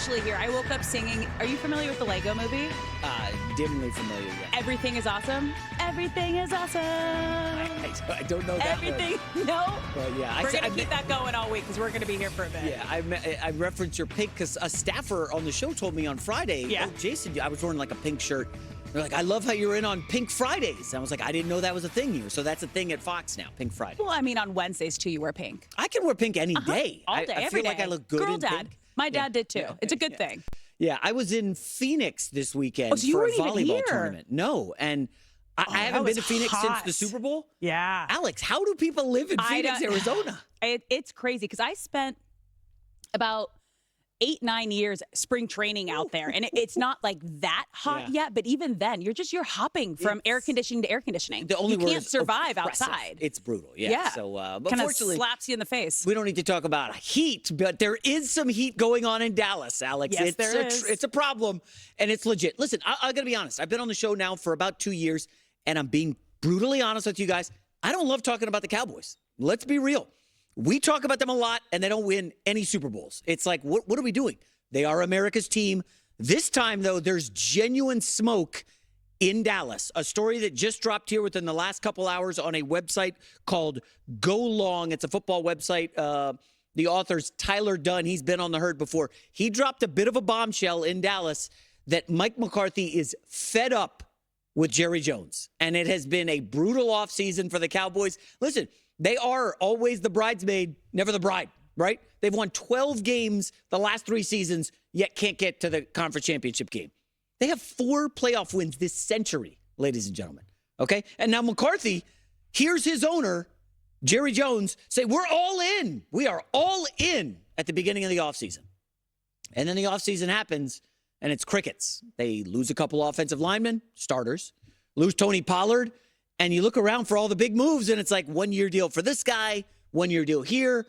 officially here. I woke up singing. Are you familiar with the Lego movie? Dimly familiar, yeah. Everything is awesome. Everything is awesome. I don't know that Everything, no? But yeah. We're going to keep that going all week because we're going to be here for a bit. Yeah, I referenced your pink because a staffer on the show told me on Friday, yeah. Oh, Jason, I was wearing like a pink shirt. They're like, I love how you're in on Pink Fridays. And I was like, I didn't know that was a thing here. So that's a thing at Fox now, Pink Friday. Well, I mean, on Wednesdays, too, you wear pink. I can wear pink any day. All day, I every feel day. like I look good Girl in dad. pink. My dad did, too. It's a good thing. Yeah, I was in Phoenix this weekend so you for a weren't even volleyball here. tournament. No, and I haven't been to Phoenix since the Super Bowl. Yeah. Alex, how do people live in Phoenix, Arizona? It's crazy because I spent about 8-9 years spring training out there, and it's not like that hot yet, but even then you're hopping from air conditioning to air conditioning. The only you can't survive oppressive. outside. It's brutal. Yeah. So kind of unfortunately, slaps you in the face. we don't need to talk about heat, but there is some heat going on in Dallas, Alex. Yes, there is. It's a problem, and it's legit. Listen, I got to be honest. I've been on the show now for about 2 years, and I'm being brutally honest with you guys. I don't love talking about the Cowboys. Let's be real. We talk about them a lot, and they don't win any Super Bowls. It's like, what are we doing? They are America's team. This time, though, there's genuine smoke in Dallas. A story that just dropped here within the last couple hours on a website called Go Long. It's a football website. The author's Tyler Dunn. He's been on the herd before. He dropped a bit of a bombshell in Dallas that Mike McCarthy is fed up with Jerry Jones. And it has been a brutal offseason for the Cowboys. Listen, they are always the bridesmaid, never the bride, right? They've won 12 games the last 3 seasons, yet can't get to the conference championship game. They have 4 playoff wins this century, ladies and gentlemen. Okay? And now McCarthy hears his owner, Jerry Jones, say, we're all in. We are all in at the beginning of the offseason. And then the offseason happens, and it's crickets. They lose a couple offensive linemen, starters, lose Tony Pollard, and you look around for all the big moves, and it's like 1-year deal for this guy, 1-year deal here.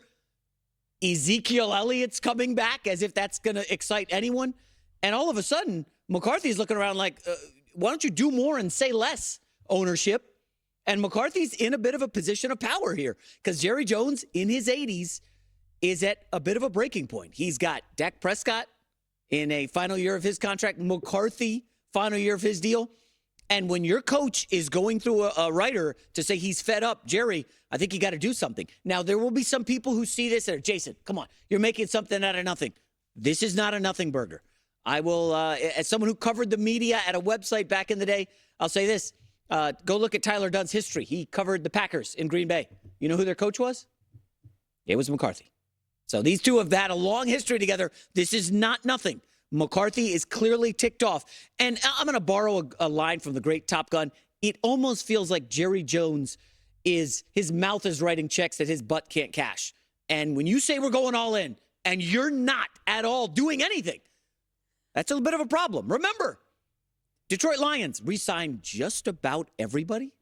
Ezekiel Elliott's coming back as if that's going to excite anyone. And all of a sudden, McCarthy's looking around like, why don't you do more and say less, ownership? And McCarthy's in a bit of a position of power here because Jerry Jones, in his 80s, is at a bit of a breaking point. He's got Dak Prescott in a final year of his contract, McCarthy, final year of his deal. And when your coach is going through a writer to say he's fed up, Jerry, I think you got to do something. Now, there will be some people who see this and are, Jason, come on, you're making something out of nothing. This is not a nothing burger. I will, as someone who covered the media at a website back in the day, I'll say this. Go look at Tyler Dunn's history. He covered the Packers in Green Bay. You know who their coach was? It was McCarthy. So these two have had a long history together. This is not nothing. McCarthy is clearly ticked off. And I'm going to borrow a line from the great Top Gun. It almost feels like Jerry Jones his mouth is writing checks that his butt can't cash. And when you say we're going all in and you're not at all doing anything, that's a bit of a problem. Remember, Detroit Lions re-signed just about everybody.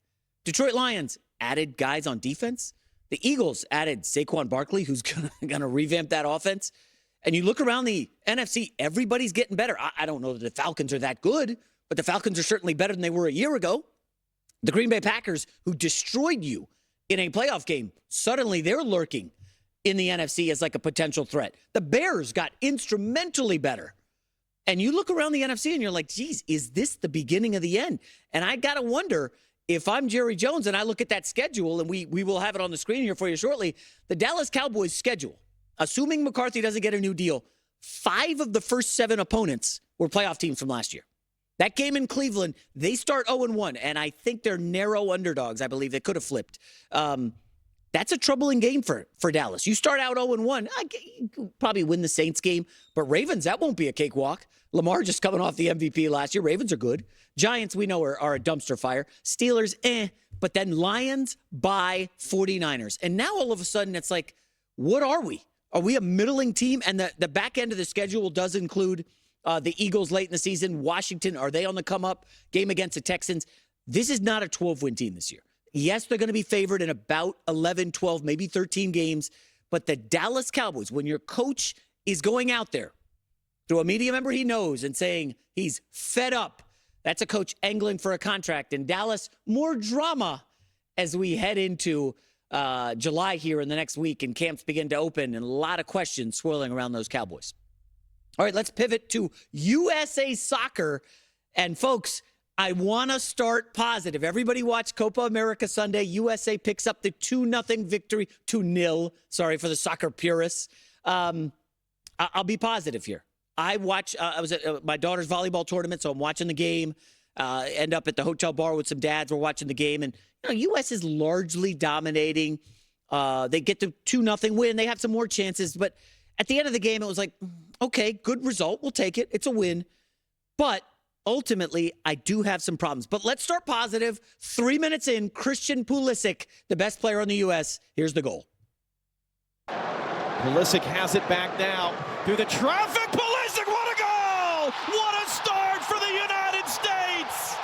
Detroit Lions added guys on defense. The Eagles added Saquon Barkley, who's going to revamp that offense. And you look around the NFC, everybody's getting better. I don't know that the Falcons are that good, but the Falcons are certainly better than they were a year ago. The Green Bay Packers, who destroyed you in a playoff game, suddenly they're lurking in the NFC as like a potential threat. The Bears got instrumentally better. And you look around the NFC and you're like, geez, is this the beginning of the end? And I got to wonder if I'm Jerry Jones and I look at that schedule, and we will have it on the screen here for you shortly, the Dallas Cowboys schedule. Assuming McCarthy doesn't get a new deal, 5 of the first 7 opponents were playoff teams from last year. That game in Cleveland, they start 0-1, and I think they're narrow underdogs. I believe they could have flipped. That's a troubling game for Dallas. You start out 0-1, you probably win the Saints game, but Ravens, that won't be a cakewalk. Lamar just coming off the MVP last year. Ravens are good. Giants, we know, are a dumpster fire. Steelers, but then Lions by 49ers. And now all of a sudden it's like, what are we? Are we a middling team? And the back end of the schedule does include the Eagles late in the season. Washington, are they on the come up? Game against the Texans. This is not a 12-win team this year. Yes, they're going to be favored in about 11, 12, maybe 13 games. But the Dallas Cowboys, when your coach is going out there through a media member he knows and saying he's fed up, that's a coach angling for a contract. In Dallas, more drama as we head into July here in the next week and camps begin to open, and a lot of questions swirling around those Cowboys. All right, let's pivot to USA Soccer. And folks, I want to start positive. Everybody watch Copa America Sunday. USA picks up the 2-0 victory, 2-0. Sorry for the soccer purists. I'll be positive here. I was at my daughter's volleyball tournament, so I'm watching the game. End up at the hotel bar with some dads. We're watching the game, and U.S. is largely dominating. They get the 2-0 win. They have some more chances, but at the end of the game, it was like, okay, good result. We'll take it. It's a win. But ultimately, I do have some problems. But let's start positive. 3 minutes in, Christian Pulisic, the best player on the U.S. Here's the goal. Pulisic has it back now through the traffic. Pulisic, what a goal! What a start for the United States!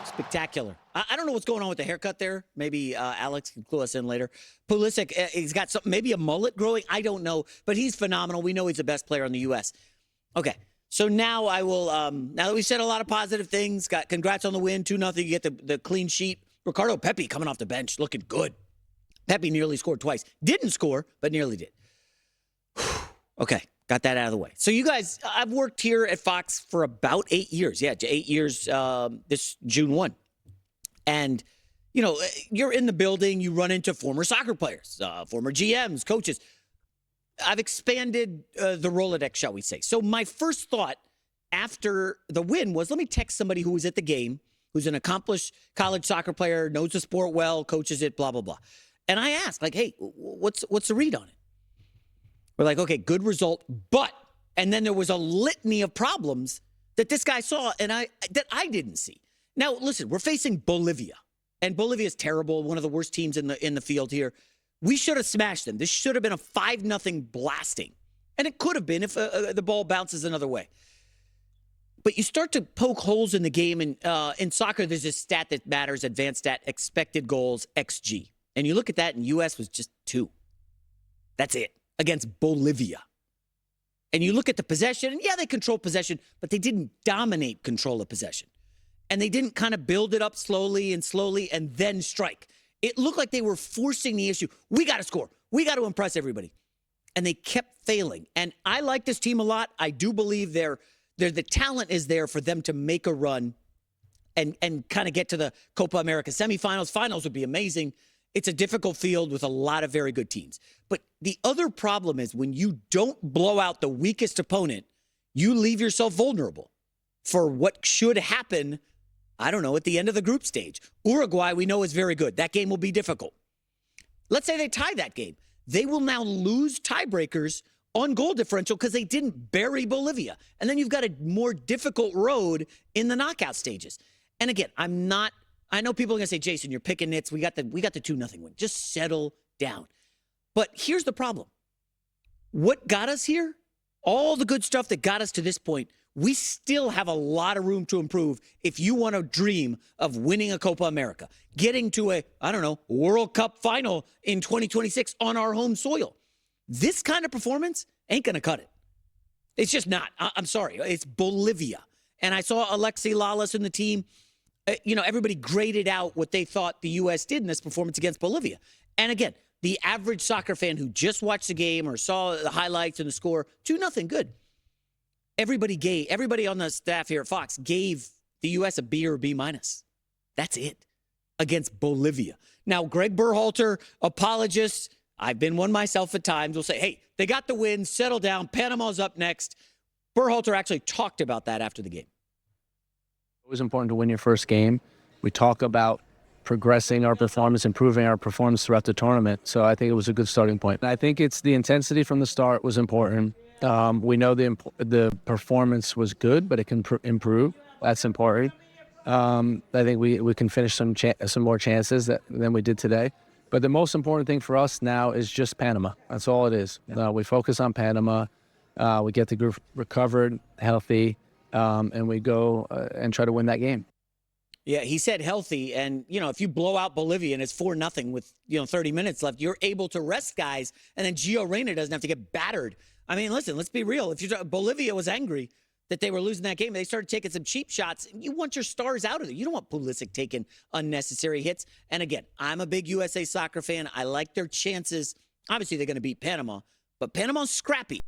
Spectacular. I don't know what's going on with the haircut there. Maybe Alex can clue us in later. Pulisic, he's got something, maybe a mullet growing. I don't know, but he's phenomenal. We know he's the best player in the U.S. Okay, so now I will, now that we said a lot of positive things, congrats on the win, 2-0, you get the clean sheet. Ricardo Pepi coming off the bench, looking good. Pepi nearly scored twice. Didn't score, but nearly did. Okay, got that out of the way. So you guys, I've worked here at Fox for about 8 years. Yeah, 8 years this June 1. And, you're in the building, you run into former soccer players, former GMs, coaches. I've expanded the Rolodex, shall we say. So my first thought after the win was, let me text somebody who was at the game, who's an accomplished college soccer player, knows the sport well, coaches it, blah, blah, blah. And I asked, like, hey, what's the read on it? We're like, okay, good result, but, and then there was a litany of problems that this guy saw and I didn't see. Now, listen, we're facing Bolivia, and Bolivia is terrible, one of the worst teams in the field here. We should have smashed them. This should have been a 5-0 blasting, and it could have been if the ball bounces another way. But you start to poke holes in the game, and in soccer, there's this stat that matters, advanced stat, expected goals, XG. And you look at that, and U.S. was just 2. That's it, against Bolivia. And you look at the possession, and yeah, they control possession, but they didn't dominate control of possession. And they didn't kind of build it up slowly and then strike. It looked like they were forcing the issue. We got to score. We got to impress everybody. And they kept failing. And I like this team a lot. I do believe the talent is there for them to make a run and kind of get to the Copa America semifinals. Finals would be amazing. It's a difficult field with a lot of very good teams. But the other problem is when you don't blow out the weakest opponent, you leave yourself vulnerable for what should happen, I don't know, at the end of the group stage. Uruguay, we know, is very good. That game will be difficult. Let's say they tie that game. They will now lose tiebreakers on goal differential because they didn't bury Bolivia. And then you've got a more difficult road in the knockout stages. And again, I know people are going to say, Jason, you're picking nits. We got the 2-0 win. Just settle down. But here's the problem. What got us here, all the good stuff that got us to this point, we still have a lot of room to improve if you want to dream of winning a Copa America, getting to a, World Cup final in 2026 on our home soil. This kind of performance ain't going to cut it. It's just not. I'm sorry. It's Bolivia. And I saw Alexi Lalas and the team, everybody graded out what they thought the U.S. did in this performance against Bolivia. And again, the average soccer fan who just watched the game or saw the highlights and the score, 2-0, good. Everybody on the staff here at Fox gave the U.S. a B or a B-. That's it against Bolivia. Now, Greg Berhalter, apologist, I've been one myself at times, will say, hey, they got the win, settle down, Panama's up next. Berhalter actually talked about that after the game. It was important to win your first game. We talk about progressing our performance, improving our performance throughout the tournament. So I think it was a good starting point. I think it's the intensity from the start was important. We know the performance was good, but it can improve. That's important. I think we can finish some more chances than we did today. But the most important thing for us now is just Panama. That's all it is. We focus on Panama. We get the group recovered, healthy, and we go and try to win that game. Yeah, he said healthy, and, if you blow out Bolivia and it's 4-0 with, 30 minutes left, you're able to rest guys, and then Gio Reyna doesn't have to get battered. I mean, listen, let's be real. Bolivia was angry that they were losing that game. They started taking some cheap shots. You want your stars out of there. You don't want Pulisic taking unnecessary hits. And again, I'm a big USA soccer fan. I like their chances Obviously, they're going to beat Panama, but Panama's scrappy.